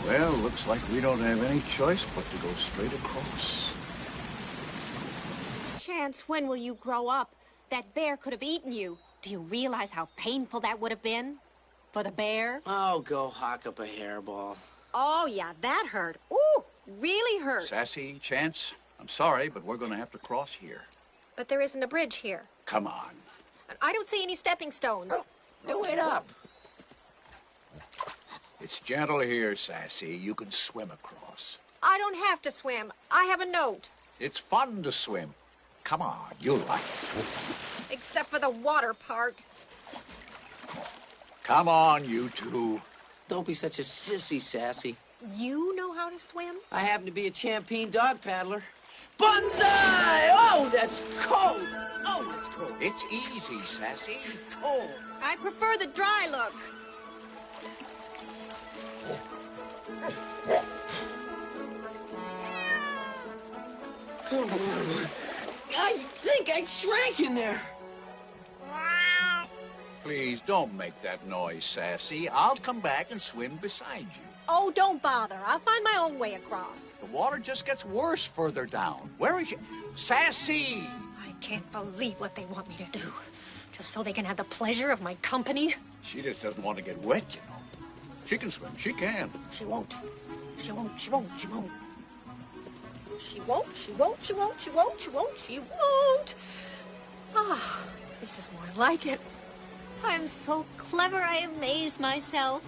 Well, looks like we don't have any choice but to go straight across. Chance, when will you grow up? That bear could have eaten you. Do you realize how painful that would have been? For the bear? Oh, go hawk up a hairball. Oh, yeah, that hurt. Ooh, really hurt. Sassy, Chance, I'm sorry, but we're going to have to cross here. But there isn't a bridge here. Come on. I don't see any stepping stones. No, wait up. It's gentle here, Sassy. You can swim across. I don't have to swim. I have a note. It's fun to swim. Come on, you'll like it. Except for the water part. Come on, you two. Don't be such a sissy, Sassy. You know how to swim? I happen to be a champion dog paddler. Banzai! Oh, that's cold. Oh, that's cold. It's easy, Sassy. Cold. I prefer the dry look. I think I shrank in there. Please don't make that noise, Sassy. I'll come back and swim beside you. Oh, don't bother. I'll find my own way across. The water just gets worse further down. Where is she? Sassy! I can't believe what they want me to do. Just so they can have the pleasure of my company. She just doesn't want to get wet, you know. She can swim. She can. She won't. She won't. She won't. She won't. She won't. She won't. She won't. She won't. She won't. She won't. Ah, this is more like it. I'm so clever, I amaze myself.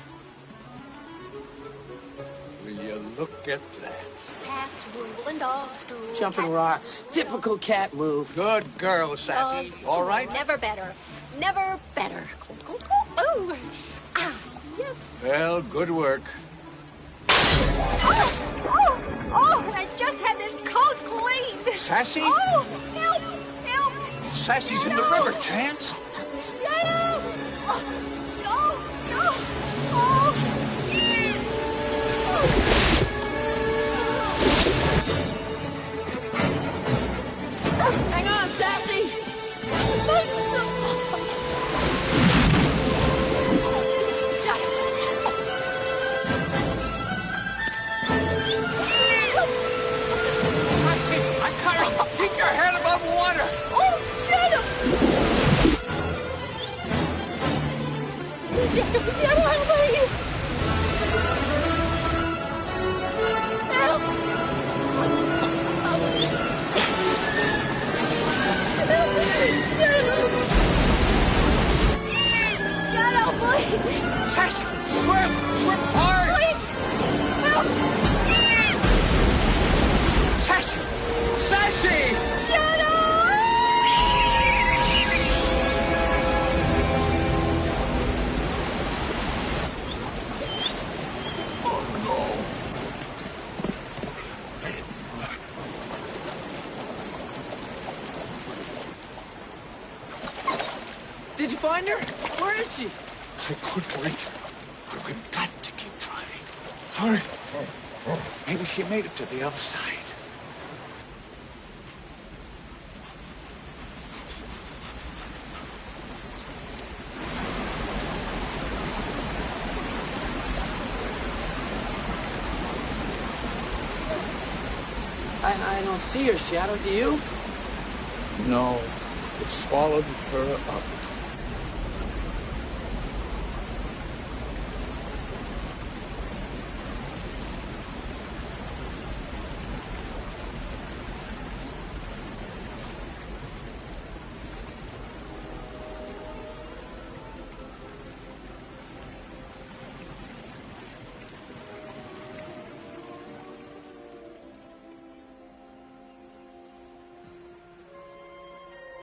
Will you look at that? Cats rule and dogs do. Jumping cats rocks. rule. Typical cat move. Good girl, Sassy. Dogs All rule. right? Never better. Never better. Cold, cold, cold. Oh. Ah, yes. Well, good work. Oh, I just had this coat cleaned. Sassy? Oh, help, help. Sassy's in the No. river, Chance. Shadow. Oh, no, no. Oh. Hang on, Sassy. Sassy, I cut her. Keep your head above water. Oh, Shadow. Shadow, Shadow, how about you? Help. Shadow, please. Sassy, swim. Swim hard. Please. Help. Sassy. Sassy. Shadow. Oh, no. Did you find her? Where is she? I couldn't reach her. But we've got to keep trying. Hurry. Maybe she made it to the other side. I don't see her, Shadow. Do you? No, it swallowed her up.